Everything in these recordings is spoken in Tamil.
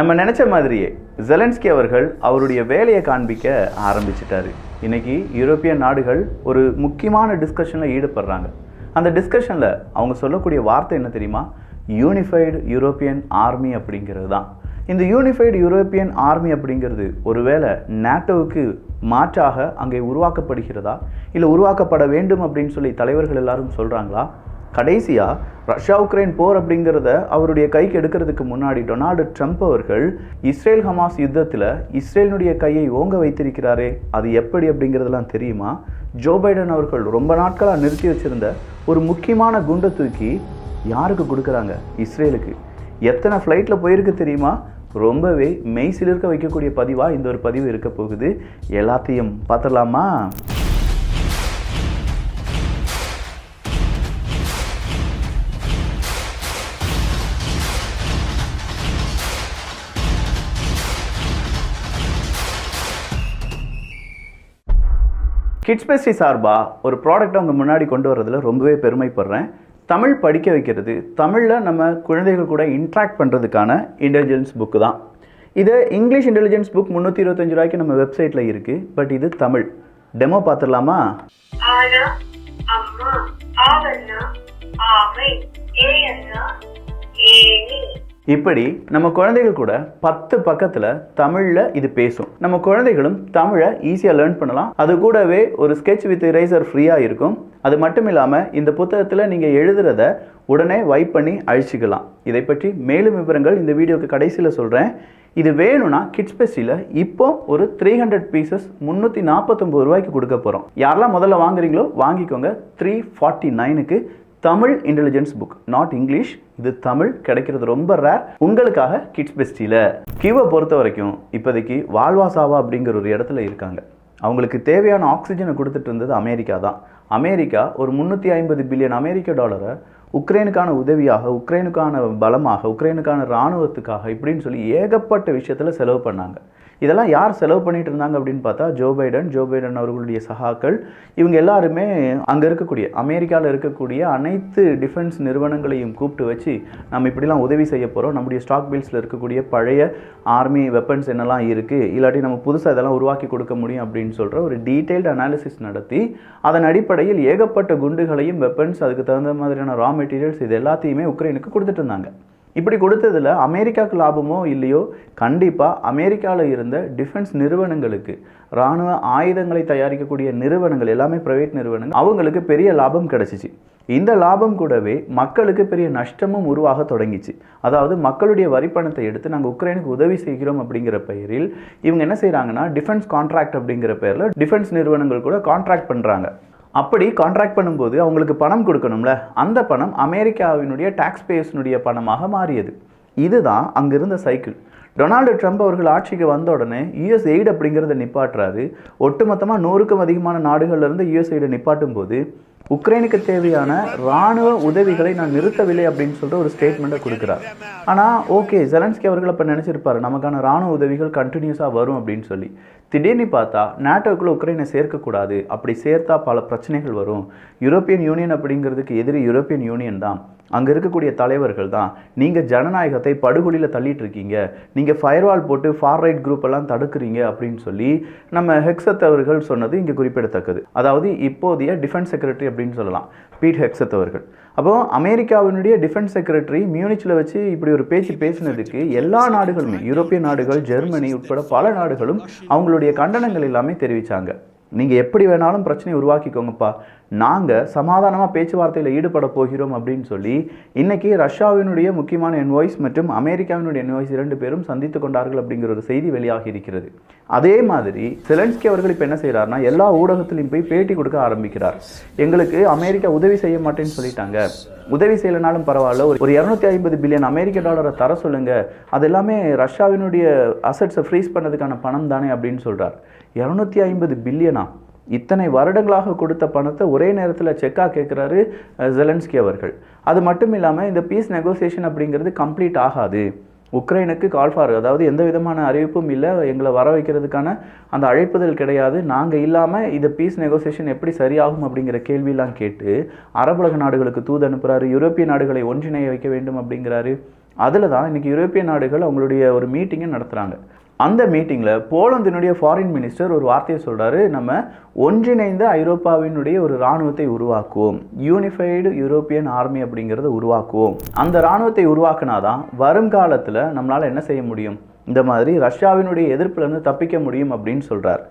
நம்ம நினச்ச மாதிரியே ஜெலன்ஸ்கி அவர்கள் அவருடைய வேலையை காண்பிக்க ஆரம்பிச்சிட்டாரு. இன்னைக்கு யூரோப்பியன் நாடுகள் ஒரு முக்கியமான டிஸ்கஷனில் ஈடுபடுறாங்க. அந்த டிஸ்கஷனில் அவங்க சொல்லக்கூடிய வார்த்தை என்ன தெரியுமா? யூனிஃபைடு யூரோப்பியன் ஆர்மி அப்படிங்கிறது தான். இந்த யூனிஃபைடு யூரோப்பியன் ஆர்மி அப்படிங்கிறது ஒருவேளை நேட்டோவுக்கு மாற்றாக அங்கே உருவாக்கப்படுகிறதா, இல்லை உருவாக்கப்பட வேண்டும் அப்படின்னு சொல்லி தலைவர்கள் எல்லாரும் சொல்கிறாங்களா? கடைசியாக ரஷ்யா உக்ரைன் போர் அப்படிங்கிறத அவருடைய கைக்கு எடுக்கிறதுக்கு முன்னாடி டொனால்டு ட்ரம்ப் அவர்கள் இஸ்ரேல் ஹமாஸ் யுத்தத்தில் இஸ்ரேலினுடைய கையை ஓங்க வைத்திருக்கிறாரே, அது எப்படி அப்படிங்கிறதெல்லாம் தெரியுமா? ஜோ பைடன் அவர்கள் ரொம்ப நாட்களாக நிறுத்தி வச்சுருந்த ஒரு முக்கியமான குண்டை தூக்கி யாருக்கு கொடுக்குறாங்க? இஸ்ரேலுக்கு. எத்தனை ஃப்ளைட்டில் போயிருக்கு தெரியுமா? ரொம்பவே மெய்சிலிருக்க வைக்கக்கூடிய பதிவாக இந்த ஒரு பதிவு இருக்க போகுது. எல்லாத்தையும் பார்த்துடலாமா? கிட்ஸ் பெஸ்டி சார்பாக ஒரு ப்ராடக்ட் அவங்க முன்னாடி கொண்டு வரதுல ரொம்பவே பெருமைப்படுறேன். தமிழ் படிக்க வைக்கிறது, தமிழில் நம்ம குழந்தைகள் கூட இன்ட்ராக்ட் பண்ணுறதுக்கான இன்டெலிஜென்ஸ் புக்கு தான் இது. இங்கிலீஷ் இன்டெலிஜென்ஸ் புக் 325 ரூபாய்க்கு நம்ம வெப்சைட்டில் இருக்குது. பட் இது தமிழ். டெமோ பார்த்துடலாமா? இப்படி நம்ம குழந்தைகள் கூட 10 பக்கத்தில் தமிழில் இது பேசும். நம்ம குழந்தைகளும் தமிழை ஈஸியாக லேர்ன் பண்ணலாம். அது கூடவே ஒரு ஸ்கெட்ச் வித் இரேசர் ஃப்ரீயாக இருக்கும். அது மட்டும் இல்லாமல் இந்த புத்தகத்தில் நீங்கள் எழுதுறத உடனே வைப் பண்ணி அழிச்சிக்கலாம். இதை பற்றி மேலும் விவரங்கள் இந்த வீடியோக்கு கடைசியில் சொல்கிறேன். இது வேணும்னா கிட்ஸ் பெஸ்டியில் இப்போ ஒரு 300 பீசஸ் 349 ரூபாய்க்கு கொடுக்க போகிறோம். யாரெல்லாம் முதல்ல வாங்குறீங்களோ வாங்கிக்கோங்க. 349க்கு Tamil intelligence book, not English. இது தமிழ் கிடைக்கிறது ரொம்ப ரேர். உங்களுக்காக கிட்ஸ் பெஸ்டியில் கியூவை பொறுத்த வரைக்கும் இப்போதைக்கு வால்வாசாவா அப்படிங்கிற ஒரு இடத்துல இருக்காங்க. அவங்களுக்கு தேவையான ஆக்சிஜனை கொடுத்துட்டு இருந்தது அமெரிக்கா தான். அமெரிக்கா ஒரு 350 பில்லியன் அமெரிக்க டாலரை உக்ரைனுக்கான உதவியாக, உக்ரைனுக்கான பலமாக, உக்ரைனுக்கான இராணுவத்துக்காக இப்படின்னு சொல்லி ஏகப்பட்ட விஷயத்தில் செலவு பண்ணாங்க. இதெல்லாம் யார் செலவு பண்ணிட்டு இருந்தாங்க அப்படின்னு பார்த்தா ஜோ பைடன் அவர்களுடைய சகாக்கள். இவங்க எல்லாருமே அங்கே இருக்கக்கூடிய அமெரிக்காவில் இருக்கக்கூடிய அனைத்து டிஃபென்ஸ் நிறுவனங்களையும் கூப்பிட்டு வச்சு நம்ம இப்படிலாம் உதவி செய்ய போகிறோம், நம்முடைய ஸ்டாக் பில்ஸில் இருக்கக்கூடிய பழைய ஆர்மி வெப்பன்ஸ் என்னெல்லாம் இருக்குது, இல்லாட்டி நம்ம புதுசாக இதெல்லாம் உருவாக்கி கொடுக்க முடியும் அப்படின்னு சொல்கிற ஒரு டீட்டெயில்டு அனாலிசிஸ் நடத்தி அதன் அடிப்படையில் ஏகப்பட்ட குண்டுகளையும் வெப்பன்ஸ், அதுக்கு தகுந்த மாதிரியான ரா மெட்டீரியல்ஸ் இது எல்லாத்தையுமே உக்ரைனுக்கு கொடுத்துட்டு இருந்தாங்க. இப்படி கொடுத்ததில் அமெரிக்காவுக்கு லாபமோ இல்லையோ, கண்டிப்பாக அமெரிக்காவில் இருந்த டிஃபென்ஸ் நிறுவனங்களுக்கு, இராணுவ ஆயுதங்களை தயாரிக்கக்கூடிய நிறுவனங்கள் எல்லாமே ப்ரைவேட் நிறுவனங்கள், அவங்களுக்கு பெரிய லாபம் கிடச்சிச்சு. இந்த லாபம் கூடவே மக்களுக்கு பெரிய நஷ்டமும் உருவாக தொடங்கிச்சு. அதாவது மக்களுடைய வரிப்பணத்தை எடுத்து நாங்கள் உக்ரைனுக்கு உதவி செய்கிறோம் அப்படிங்கிற பெயரில் இவங்க என்ன செய்கிறாங்கன்னா டிஃபென்ஸ் கான்ட்ராக்ட் அப்படிங்கிற பெயரில் டிஃபென்ஸ் நிறுவனங்கள் கூட கான்ட்ராக்ட் பண்ணுறாங்க. அப்படி கான்ட்ராக்ட் பண்ணும்போது அவங்களுக்கு பணம் கொடுக்கணும்ல, அந்த பணம் அமெரிக்காவினுடைய டாக்ஸ் பேயர்ஸினுடைய பணமாக மாறியது. இதுதான் அங்கே இருந்த சைக்கிள். டொனால்டு ட்ரம்ப் அவர்கள் ஆட்சிக்கு வந்த உடனே யுஎஸ் எய்டு அப்படிங்கிறத நிப்பாட்டுறாரு. ஒட்டுமொத்தமாக 100க்கும் அதிகமான நாடுகள்லேருந்து யுஎஸ் எய்டை நிப்பாட்டும் போது உக்ரைனுக்கு தேவையான இராணுவ உதவிகளை நான் நிறுத்தவில்லை அப்படின்னு சொல்லிட்டு ஒரு ஸ்டேட்மெண்ட்டை கொடுக்குறாரு. ஆனால் ஓகே, ஜெலன்ஸ்கி அவர்கள் அப்போ நினச்சிருப்பாரு நமக்கான இராணுவ உதவிகள் கண்டினியூஸாக வரும் அப்படின்னு சொல்லி. திடீர்னு பார்த்தா நேட்டோக்குள்ளே உக்ரைனை சேர்க்கக்கூடாது, அப்படி சேர்த்தா பல பிரச்சனைகள் வரும், யூரோப்பியன் யூனியன் அப்படிங்கிறதுக்கு எதிரி யூரோப்பியன் யூனியன் தான், அங்கே இருக்கக்கூடிய தலைவர்கள் தான், நீங்கள் ஜனநாயகத்தை படுகொலியில் தள்ளிட்டு இருக்கீங்க, நீங்கள் ஃபயர்வால் போட்டு ஃபார் ரைட் குரூப் எல்லாம் தடுக்கிறீங்க அப்படின்னு சொல்லி நம்ம ஹெக்ஸத் அவர்கள் சொன்னது இங்கே குறிப்பிடத்தக்கது. அதாவது இப்போதைய டிஃபென்ஸ் செக்ரட்டரி அப்படின்னு சொல்லலாம், பீட் ஹெக்ஸத் அவர்கள். அப்போது அமெரிக்காவினுடைய டிஃபென்ஸ் செக்ரட்டரி மியூனிச்சில் வச்சு இப்படி ஒரு பேச்சு பேசினதுக்கு எல்லா நாடுகளுமே, யூரோப்பிய நாடுகள், ஜெர்மனி உட்பட பல நாடுகளும் அவங்களுடைய கண்டனங்கள் எல்லாமே தெரிவித்தாங்க. நீங்கள் எப்படி வேணாலும் பிரச்சனையை உருவாக்கிக்கோங்கப்பா, நாங்கள் சமாதானமாக பேச்சுவார்த்தையில் ஈடுபட போகிறோம் அப்படின்னு சொல்லி இன்றைக்கி ரஷ்யாவினுடைய முக்கியமான என்வாய்ஸ் மற்றும் அமெரிக்காவினுடைய என்வாய்ஸ் 2 பேரும் சந்தித்து கொண்டார்கள் அப்படிங்கிற ஒரு செய்தி வெளியாகி இருக்கிறது. அதே மாதிரி ஜெலன்ஸ்கி அவர்கள் இப்போ என்ன செய்கிறாருன்னா எல்லா ஊடகத்திலையும் போய் பேட்டி கொடுக்க ஆரம்பிக்கிறார். எங்களுக்கு அமெரிக்கா உதவி செய்ய மாட்டேன்னு சொல்லிட்டாங்க, உதவி செய்யலைனாலும் பரவாயில்ல, ஒரு 250 பில்லியன் அமெரிக்க டாலரை தர சொல்லுங்க, அது எல்லாமே ரஷ்யாவினுடைய அசட்ஸை ஃப்ரீஸ் பண்ணதுக்கான பணம் தானே அப்படின்னு சொல்கிறார். 250 பில்லியனா? இத்தனை வருடங்களாக கொடுத்த பணத்தை ஒரே நேரத்தில் செக்காக கேட்குறாரு ஜெலன்ஸ்கி அவர்கள். அது மட்டும் இல்லாமல் இந்த பீஸ் நெகோசியேஷன் அப்படிங்கிறது கம்ப்ளீட் ஆகாது, உக்ரைனுக்கு கால் ஃபார், அதாவது எந்த விதமான அறிவிப்பும் இல்லை, எங்களை வர வைக்கிறதுக்கான அந்த அழைப்புதல் கிடையாது, நாங்கள் இல்லாமல் இந்த பீஸ் நெகோசியேஷன் எப்படி சரியாகும் அப்படிங்கிற கேள்வியெல்லாம் கேட்டு அரபுலக நாடுகளுக்கு தூது அனுப்புகிறாரு, யூரோப்பிய நாடுகளை ஒன்றிணைய வைக்க வேண்டும் அப்படிங்கிறாரு. அதில் தான் இன்றைக்கி யூரோப்பிய நாடுகள் அவங்களுடைய ஒரு மீட்டிங்கை நடத்துகிறாங்க. அந்த மீட்டிங்கில் போலந்தினுடைய ஃபாரின் மினிஸ்டர் ஒரு வார்த்தையை சொல்கிறாரு, நம்ம ஒன்றிணைந்த ஐரோப்பாவினுடைய ஒரு இராணுவத்தை உருவாக்குவோம், யூனிஃபைடு யூரோப்பியன் ஆர்மி அப்படிங்கிறத உருவாக்குவோம். அந்த இராணுவத்தை உருவாக்குனாதான் வருங்காலத்தில் நம்மளால் என்ன செய்ய முடியும், இந்த மாதிரி ரஷ்யாவினுடைய எதிர்ப்புலேருந்து தப்பிக்க முடியும் அப்படின்னு சொல்கிறார்.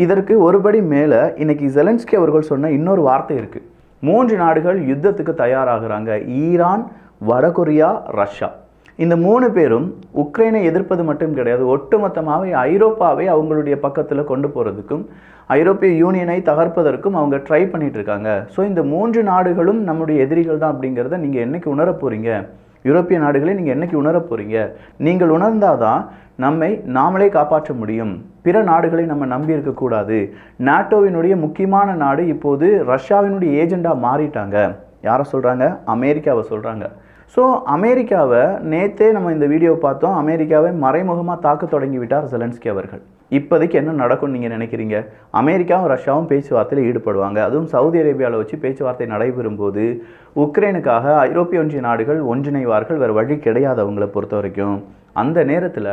இதற்கு ஒருபடி மேலே இன்னைக்கு ஜெலன்ஸ்கி அவர்கள் சொன்ன இன்னொரு வார்த்தை இருக்குது. 3 நாடுகள் யுத்தத்துக்கு தயாராகிறாங்க, ஈரான், வடகொரியா, ரஷ்யா. இந்த 3 பேரும் உக்ரைனை எதிர்ப்பது மட்டும் கிடையாது, ஒட்டுமொத்தமாகவே ஐரோப்பாவை அவங்களுடைய பக்கத்தில் கொண்டு போகிறதுக்கும் ஐரோப்பிய யூனியனை தகர்ப்பதற்கும் அவங்க ட்ரை பண்ணிட்டு இருக்காங்க. ஸோ இந்த 3 நாடுகளும் நம்முடைய எதிரிகள் தான் அப்படிங்கிறத நீங்கள் என்னைக்கு உணர போகிறீங்க, யூரோப்பிய நாடுகளை நீங்கள் என்னைக்கு உணர போகிறீங்க? நீங்கள் உணர்ந்தாதான் நாமளே காப்பாற்ற முடியும். பிற நாடுகளை நம்ம நம்பி இருக்கக்கூடாது. நாட்டோவினுடைய முக்கியமான நாடு இப்போது ரஷ்யாவினுடைய ஏஜெண்டாக மாறிட்டாங்க. யாரை சொல்கிறாங்க? அமெரிக்காவை சொல்கிறாங்க. ஸோ அமெரிக்காவை நேற்றே நம்ம இந்த வீடியோ பார்த்தோம், அமெரிக்காவை மறைமுகமாக தாக்க தொடங்கி விட்டார் ஜெலன்ஸ்கி அவர்கள். இப்போதைக்கு என்ன நடக்கும்னு நீங்கள் நினைக்கிறீங்க? அமெரிக்காவும் ரஷ்யாவும் பேச்சுவார்த்தையில் ஈடுபடுவாங்க. அதுவும் சவுதி அரேபியாவில் வச்சு பேச்சுவார்த்தை நடைபெறும் போது உக்ரைனுக்காக ஐரோப்பிய ஒன்றிய நாடுகள் ஒன்றிணைவார்கள். வேறு வழி கிடையாது அவங்கள பொறுத்த வரைக்கும். அந்த நேரத்தில்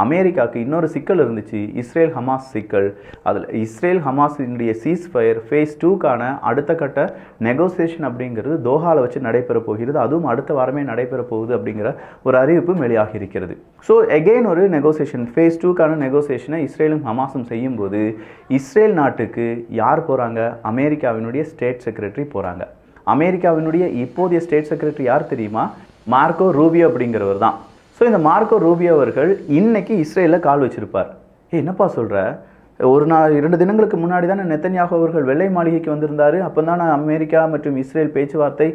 அமெரிக்காவுக்கு இன்னொரு சிக்கல் இருந்துச்சு, இஸ்ரேல் ஹமாஸ் சிக்கல். அதில் இஸ்ரேல் ஹமாஸினுடைய சீஸ்ஃபயர் ஃபேஸ் 2க்கான அடுத்த கட்ட நெகோசியேஷன் அப்படிங்கிறது தோஹாவில் வச்சு நடைபெற போகிறது. அதுவும் அடுத்த வாரமே நடைபெற போகுது அப்படிங்கிற ஒரு அறிவிப்பு வெளியாகி இருக்கிறது. ஸோ எகெயின் ஒரு நெகோசியேஷன், ஃபேஸ் 2க்கான நெகோசியேஷனை இஸ்ரேலும் ஹமாஸும் செய்யும்போது இஸ்ரேல் நாட்டுக்கு யார் போகிறாங்க? அமெரிக்காவினுடைய ஸ்டேட் செக்ரட்டரி போகிறாங்க. அமெரிக்காவினுடைய இப்போதைய ஸ்டேட் செக்ரட்டரி யார் தெரியுமா? மார்க்கோ ரூபியோ அப்படிங்கிறவர் தான். ஸோ இந்த மார்க்கோ ரூபியோ அவர்கள் இன்னைக்கு இஸ்ரேலில் கால் வச்சிருப்பார். என்னப்பா சொல்கிற? 2 தினங்களுக்கு முன்னாடி தானே நெத்தன்யாகு அவர்கள் வெள்ளை மாளிகைக்கு வந்திருந்தார். அப்போ தானே அமெரிக்கா மற்றும் இஸ்ரேல் பேச்சுவார்த்தை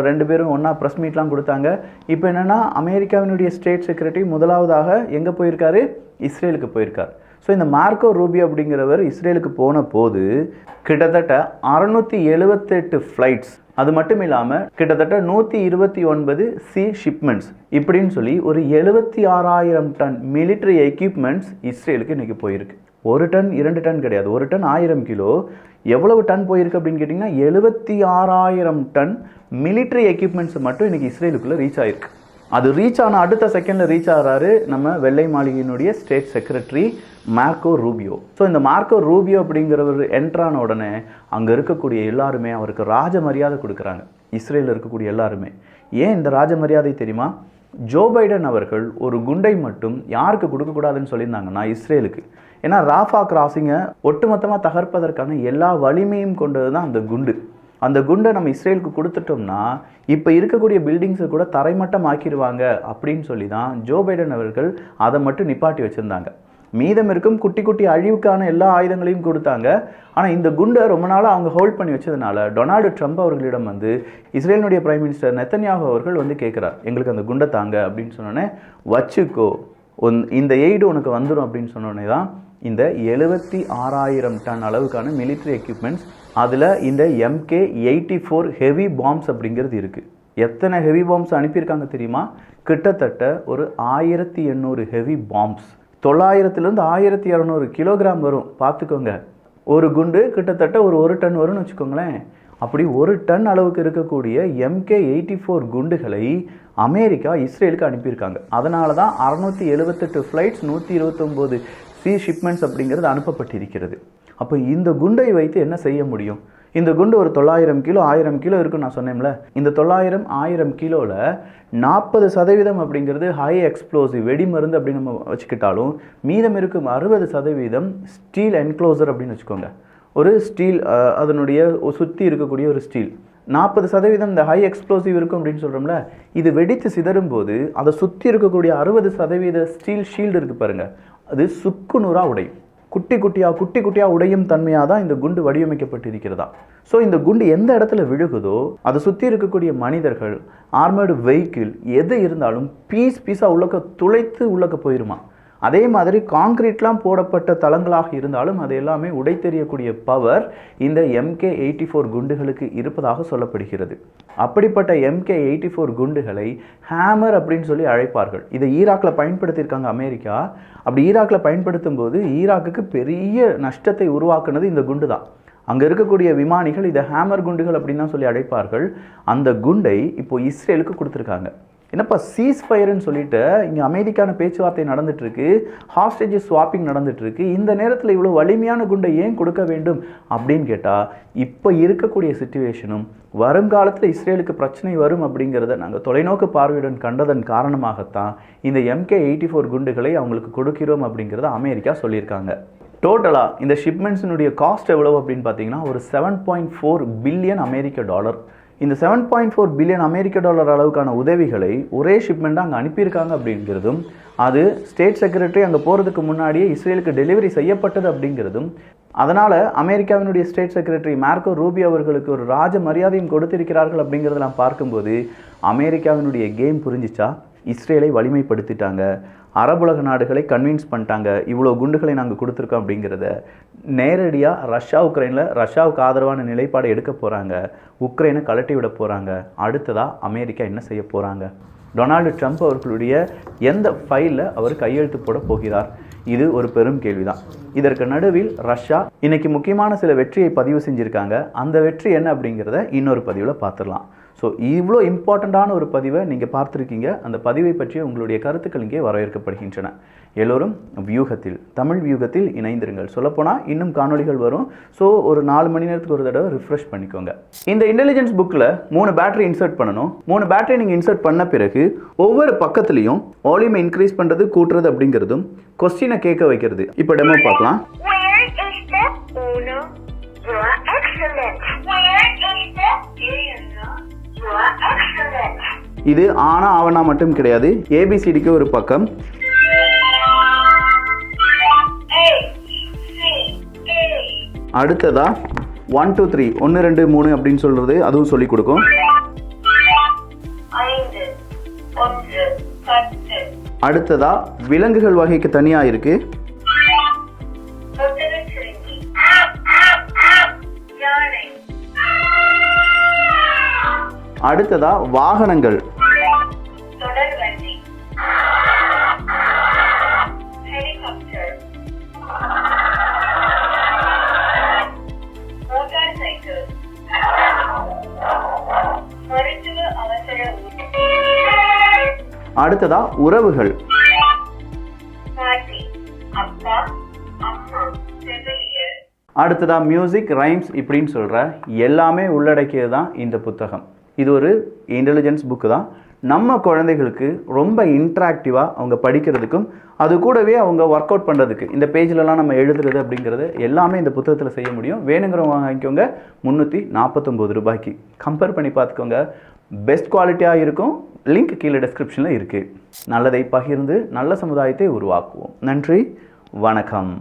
2 பேரும் ஒன்றா ப்ரெஸ் மீட்லாம் கொடுத்தாங்க. இப்போ என்னென்னா அமெரிக்காவினுடைய ஸ்டேட் செக்ரட்டரி முதலாவதாக எங்கே போயிருக்காரு? இஸ்ரேலுக்கு போயிருக்கார். ஸோ இந்த மார்க்கோ ரூபியோ அப்படிங்கிறவர் இஸ்ரேலுக்கு போன போது கிட்டத்தட்ட 678 ஃப்ளைட்ஸ், அது மட்டும் இல்லாமல் கிட்டத்தட்ட 129 சி ஷிப்மெண்ட்ஸ் இப்படின்னு சொல்லி ஒரு 76,000 டன் மிலிட்ரி எக்யூப்மெண்ட்ஸ் இஸ்ரேலுக்கு இன்றைக்கி போயிருக்கு. 1 டன் 2 டன் கிடையாது, 1 டன் 1000 கிலோ. எவ்வளவு டன் போயிருக்கு அப்படின்னு கேட்டிங்கன்னா 76,000 டன் மிலிட்ரி எக்யூப்மெண்ட்ஸ் மட்டும் இன்றைக்கி இஸ்ரேலுக்குள்ளே ரீச் ஆகிருக்கு. அது ரீச் ஆன அடுத்த செகண்டில் ரீச் ஆகிறாரு நம்ம வெள்ளை மாளிகையினுடைய state secretary Marco Rubio. So இந்த மார்க்கோ ரூபியோ அப்படிங்கிறவர் என்ட்ரான உடனே அங்கே இருக்கக்கூடிய எல்லாருமே அவருக்கு ராஜ மரியாதை கொடுக்குறாங்க. இஸ்ரேலில் இருக்கக்கூடிய எல்லாருமே. ஏன் இந்த ராஜ மரியாதை தெரியுமா? ஜோ பைடன் அவர்கள் ஒரு குண்டை மட்டும் யாருக்கு கொடுக்கக்கூடாதுன்னு சொல்லியிருந்தாங்கன்னா இஸ்ரேலுக்கு. ஏன்னா ராஃபா கிராசிங்கை ஒட்டுமொத்தமாக தகர்ப்பதற்கான எல்லா வலிமையும் கொண்டது தான் அந்த குண்டு. அந்த குண்டை நம்ம இஸ்ரேலுக்கு கொடுத்துட்டோம்னா இப்போ இருக்கக்கூடிய பில்டிங்ஸை கூட தரைமட்டம் ஆக்கிடுவாங்க அப்படின்னு சொல்லி தான் ஜோ பைடன் அவர்கள் அதை மட்டும் நிப்பாட்டி வச்சுருந்தாங்க. மீதம் இருக்கும் குட்டி குட்டி அழிவுக்கான எல்லா ஆயுதங்களையும் கொடுத்தாங்க. ஆனால் இந்த குண்டை ரொம்ப நாளாக அவங்க ஹோல்ட் பண்ணி வச்சதுனால டொனால்டு ட்ரம்ப் அவர்களிடம் இஸ்ரேலினுடைய பிரைம் மினிஸ்டர் நெத்தன்யாகு அவர்கள் கேட்குறார், எங்களுக்கு அந்த குண்டை தாங்க அப்படின்னு சொன்னோன்னே, வச்சுக்கோ இந்த எய்டு உனக்கு வந்துடும் அப்படின்னு சொன்னோடனே தான் இந்த 76,000 டன் அளவுக்கான மிலிட்ரி எக்யூப்மெண்ட்ஸ், அதில் இந்த MK-84 ஹெவி பாம்ஸ் அப்படிங்கிறது இருக்குது. எத்தனை ஹெவி பாம்ஸ் அனுப்பியிருக்காங்க தெரியுமா? கிட்டத்தட்ட ஒரு 1800 ஹெவி பாம்ஸ். 900லேருந்து 1200 கிலோகிராம் வரும். பார்த்துக்கோங்க, ஒரு குண்டு கிட்டத்தட்ட ஒரு 1 டன் வரும்னு வச்சுக்கோங்களேன். அப்படி 1 டன் அளவுக்கு இருக்கக்கூடிய MK-84 குண்டுகளை அமெரிக்கா இஸ்ரேலுக்கு அனுப்பியிருக்காங்க. அதனால தான் 678 ஃப்ளைட்ஸ் 129 சி ஷிப்மெண்ட்ஸ் அப்படிங்கிறது அனுப்பப்பட்டிருக்கிறது. அப்போ இந்த குண்டை வைத்து என்ன செய்ய முடியும்? இந்த குண்டு ஒரு 900 கிலோ 1000 கிலோ இருக்குன்னு நான் சொன்னேன்ல. இந்த 900-1000 கிலோவில் 40% அப்படிங்கிறது ஹை எக்ஸ்ப்ளோசிவ் வெடிமருந்து அப்படின்னு நம்ம வச்சுக்கிட்டாலும் மீதம் இருக்கும் 60% ஸ்டீல் என்க்ளோசர் அப்படின்னு வச்சுக்கோங்க. ஒரு ஸ்டீல், அதனுடைய சுற்றி இருக்கக்கூடிய ஒரு ஸ்டீல். 40% இந்த ஹை எக்ஸ்ப்ளோசிவ் இருக்கும் அப்படின்னு சொல்கிறோம்ல. இது வெடித்து சிதறும் போது அதை சுற்றி இருக்கக்கூடிய 60% ஸ்டீல் ஷீல்டு இருக்குது பாருங்கள், அது சுக்குநூறாக உடையும். குட்டி குட்டியாக உடையும் தன்மையாக தான் இந்த குண்டு வடிவமைக்கப்பட்டிருக்கிறதா. ஸோ இந்த குண்டு எந்த இடத்துல விழுகுதோ அதை சுற்றி இருக்கக்கூடிய மனிதர்கள், ஆர்மர்டு வெஹிக்கிள் எது இருந்தாலும் பீஸாக துளைத்து உள்ளக்க போயிருமா. அதே மாதிரி காங்கிரீட்லாம் போடப்பட்ட தளங்களாக இருந்தாலும் அது எல்லாமே உடைத்தெறியக்கூடிய பவர் இந்த MK-84 குண்டுகளுக்கு இருப்பதாக சொல்லப்படுகிறது. அப்படிப்பட்ட MK-84 குண்டுகளை ஹேமர் அப்படின்னு சொல்லி அழைப்பார்கள். இதை ஈராக்கில் பயன்படுத்தியிருக்காங்க அமெரிக்கா. அப்படி ஈராக்கில் பயன்படுத்தும் போது ஈராக்குக்கு பெரிய நஷ்டத்தை உருவாக்குனது இந்த குண்டு தான். அங்கே இருக்கக்கூடிய விமானிகள் இதை ஹேமர் குண்டுகள் அப்படின்னு தான் சொல்லி அழைப்பார்கள். அந்த குண்டை இப்போ இஸ்ரேலுக்கு கொடுத்துருக்காங்க. என்னப்பா சீஸ் ஃபயர்னு சொல்லிட்டு இங்கே அமைதிக்கான பேச்சுவார்த்தை நடந்துட்டு இருக்கு, ஹாஸ்டேஜ் ஸ்வாப்பிங் நடந்துட்டு இருக்கு, இந்த நேரத்தில் இவ்வளோ வலிமையான குண்டை ஏன் கொடுக்க வேண்டும் அப்படின்னு கேட்டால், இப்போ இருக்கக்கூடிய சிச்சுவேஷனும் வருங்காலத்தில் இஸ்ரேலுக்கு பிரச்சனை வரும் அப்படிங்கிறத நாங்கள் தொலைநோக்கு பார்வையுடன் கண்டதன் காரணமாகத்தான் இந்த MK-84 குண்டுகளை அவங்களுக்கு கொடுக்கிறோம் அப்படிங்கிறத அமெரிக்கா சொல்லியிருக்காங்க. டோட்டலாக இந்த ஷிப்மெண்ட்ஸினுடைய காஸ்ட் எவ்வளவு அப்படின்னு பார்த்தீங்கன்னா ஒரு $7.4 பில்லியன் அமெரிக்க டாலர். இந்த $7.4 பில்லியன் அமெரிக்க டாலர் அளவுக்கான உதவிகளை ஒரே ஷிப்மெண்ட்டாக அங்கே அனுப்பியிருக்காங்க அப்படிங்கிறதும், அது ஸ்டேட் செக்ரட்டரி அங்கே போகிறதுக்கு முன்னாடியே இஸ்ரேலுக்கு டெலிவரி செய்யப்பட்டது அப்படிங்கிறதும், அதனால் அமெரிக்காவினுடைய ஸ்டேட் செக்ரட்டரி மார்க்கோ ரூபியோ அவர்களுக்கு ஒரு ராஜ மரியாதையும் கொடுத்திருக்கிறார்கள் அப்படிங்கிறதெல்லாம் பார்க்கும்போது அமெரிக்காவினுடைய கேம் புரிஞ்சிச்சா, இஸ்ரேலை வலிமைப்படுத்திட்டாங்க, அரபுலக நாடுகளை கன்வின்ஸ் பண்ணிட்டாங்க, இவ்வளோ குண்டுகளை நாங்கள் கொடுத்துருக்கோம் அப்படிங்கிறத நேரடியாக ரஷ்யாவுக்கு ஆதரவான நிலைப்பாடை எடுக்க போகிறாங்க, உக்ரைனை கலட்டி விட போகிறாங்க. அடுத்ததாக அமெரிக்கா என்ன செய்ய போகிறாங்க? டொனால்டு ட்ரம்ப் அவர்களுடைய எந்த ஃபைலில் அவர் கையெழுத்து போட போகிறார்? இது ஒரு பெரும் கேள்விதான். இதற்கு நடுவில் ரஷ்யா இன்னைக்கு முக்கியமான சில வெற்றியை பதிவு செஞ்சுருக்காங்க. அந்த வெற்றி என்ன அப்படிங்கிறத இன்னொரு பதிவில் பார்த்துடலாம். ஸோ இவ்வளோ இம்பார்ட்டண்ட்டான ஒரு பதிவை நீங்கள் பார்த்துருக்கீங்க. அந்த பதிவை பற்றிய உங்களுடைய கருத்துக்கள் இங்கே வரவேற்கப்படுகின்றன. எல்லோரும் தமிழ் வியூகத்தில் இணைந்திருங்கள். சொல்லப்போனால் இன்னும் காணொலிகள் வரும். ஸோ ஒரு 4 மணி நேரத்துக்கு ஒரு தடவை ரிஃப்ரெஷ் பண்ணிக்கோங்க. இந்த இன்டெலிஜென்ஸ் புக்கில் 3 பேட்டரி இன்சர்ட் பண்ணணும். 3 பேட்டரி நீங்கள் இன்சர்ட் பண்ண பிறகு ஒவ்வொரு பக்கத்துலையும் வால்யூமை இன்க்ரீஸ் பண்ணுறது கூட்டுறது அப்படிங்கிறதும் கொஸ்டினை கேட்க வைக்கிறது. இப்போ டெமோ பார்க்கலாம். இது ஆனா ஆவணா மட்டும் கிடையாது, ஏபிசிடிக்கு ஒரு பக்கம், அடுத்ததா 1 2 3 1 2 3 அப்படின்னு சொல்றது அதுவும் சொல்லி கொடுக்கும். அடுத்ததா விலங்குகள் வகைக்கு தனியா இருக்கு. அடுத்ததா வாகனங்கள், அடுத்ததா உறவுகள், அடுத்ததா மியூசிக், ரைம்ஸ் இப்படின்னு சொல்ற எல்லாமே உள்ளடக்கியது தான் இந்த புத்தகம். இது ஒரு இன்டெலிஜென்ஸ் புக்கு தான். நம்ம குழந்தைகளுக்கு ரொம்ப இன்ட்ராக்டிவாக அவங்க படிக்கிறதுக்கும் அது கூடவே அவங்க ஒர்க் அவுட் பண்ணுறதுக்கு இந்த பேஜிலலாம் நம்ம எழுதுறது அப்படிங்கிறது எல்லாமே இந்த புத்தகத்தில் செய்ய முடியும். வேணுங்கிறவங்க வாங்கிக்கோங்க. 349 ரூபாய்க்கு கம்பேர் பண்ணி பார்த்துக்கோங்க. பெஸ்ட் குவாலிட்டியாக இருக்கும். லிங்க் கீழே டிஸ்கிரிப்ஷனில் இருக்குது. நல்லதை பகிர்ந்து நல்ல சமுதாயத்தை உருவாக்குவோம். நன்றி, வணக்கம்.